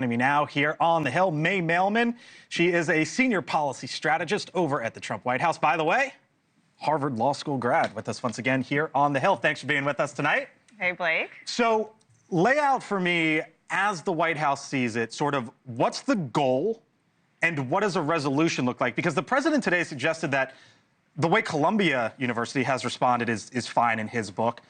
Joining me now here on the Hill, May Mailman. She is a senior policy strategist over at the Trump White House. By the way, Harvard Law School grad with us once again here on the Hill. Thanks for being with us tonight. Hey, Blake. So lay out for me, as the White House sees it, sort of what's the goal and what does a resolution look like? Because the president today suggested that the way Columbia University has responded is fine in his book.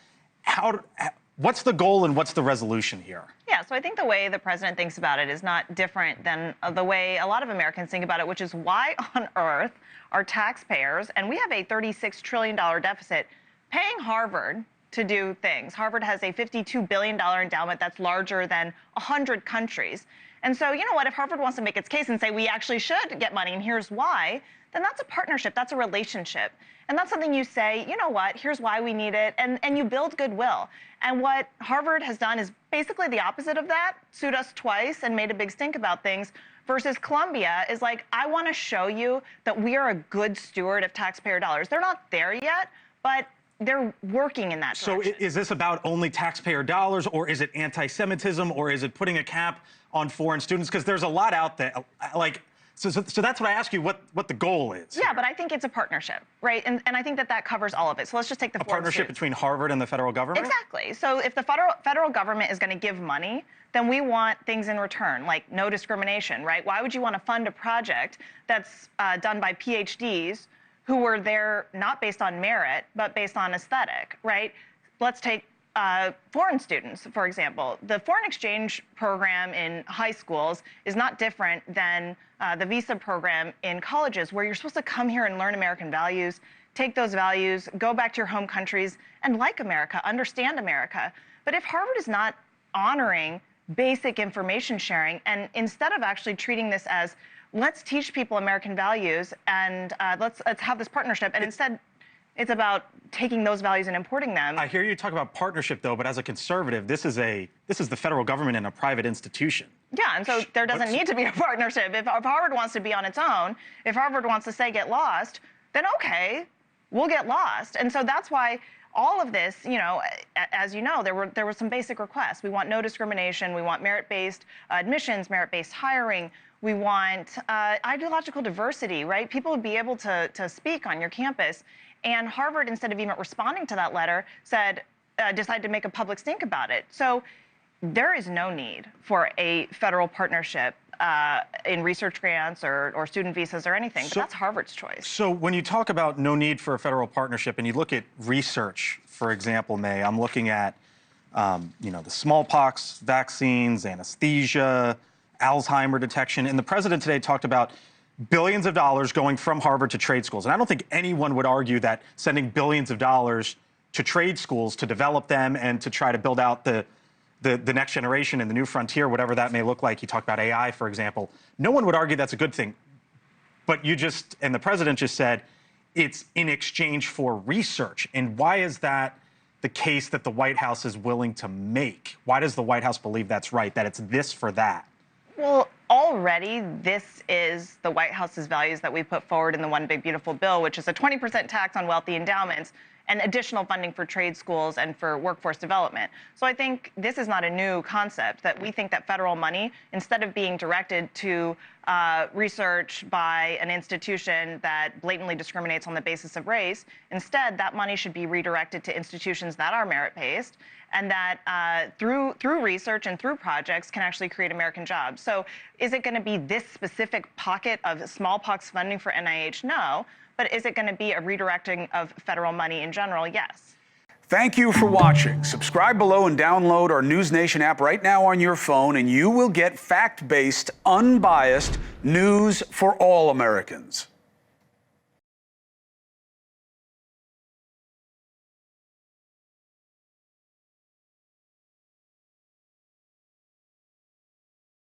What's the goal and what's the resolution here? Yeah, so I think the way the president thinks about it is not different than the way a lot of Americans think about it, which is why on earth are taxpayers, and we have a $36 trillion deficit, paying Harvard to do things. Harvard has a $52 billion endowment that's larger than 100 countries. And so, you know what, if Harvard wants to make its case and say we actually should get money and here's why, then that's a partnership, that's a relationship. And that's something you say, you know what, here's why we need it, and you build goodwill. And what Harvard has done is basically the opposite of that, sued us twice and made a big stink about things, versus Columbia is like, I want to show you that we are a good steward of taxpayer dollars. They're not there yet, but they're working in that direction. So is this about only taxpayer dollars, or is it anti-Semitism, or is it putting a cap on foreign students? Because there's a lot out there. So that's what I ask you, what the goal is. Yeah, but I think it's a partnership, right? And I think that covers all of it. So let's just take the partnership between Harvard and the federal government? Exactly. So if the federal government is going to give money, then we want things in return, like no discrimination, right? Why would you want to fund a project that's done by PhDs who were there not based on merit, but based on aesthetic, right? Let's take foreign students, for example. The foreign exchange program in high schools is not different than the visa program in colleges, where you're supposed to come here and learn American values, take those values, go back to your home countries, and like America, understand America. But if Harvard is not honoring basic information sharing, and instead of actually treating this as, let's teach people American values and let's have this partnership, and instead it's about taking those values and importing them. I hear you talk about partnership, though, but as a conservative, this is the federal government and a private institution. Yeah, and so there doesn't need to be a partnership. If Harvard wants to be on its own, if Harvard wants to say get lost, then okay, we'll get lost. And so that's why all of this, you know, as you know, there were some basic requests. We want no discrimination. We want merit-based admissions, merit-based hiring. We want ideological diversity, right? People would be able to speak on your campus. And Harvard, instead of even responding to that letter, decided to make a public stink about it. So there is no need for a federal partnership in research grants or student visas or anything, but that's Harvard's choice. So when you talk about no need for a federal partnership and you look at research, for example, May, I'm looking at the smallpox vaccines, anesthesia, Alzheimer detection, and the president today talked about billions of dollars going from Harvard to trade schools. And I don't think anyone would argue that sending billions of dollars to trade schools to develop them and to try to build out the next generation and the new frontier, whatever that may look like. You talk about AI, for example. No one would argue that's a good thing. But and the president just said, it's in exchange for research. And why is that the case that the White House is willing to make? Why does the White House believe that's right, that it's this for that? Well, already this is the White House's values that we put forward in the One Big Beautiful Bill, which is a 20% tax on wealthy endowments and additional funding for trade schools and for workforce development. So I think this is not a new concept, that we think that federal money, instead of being directed to research by an institution that blatantly discriminates on the basis of race, instead that money should be redirected to institutions that are merit-based and that through research and through projects can actually create American jobs. So is it going to be this specific pocket of smallpox funding for NIH? No. But is it going to be a redirecting of federal money in general? Yes. Thank you for watching. Subscribe below and download our NewsNation app right now on your phone, and you will get fact-based, unbiased news for all Americans.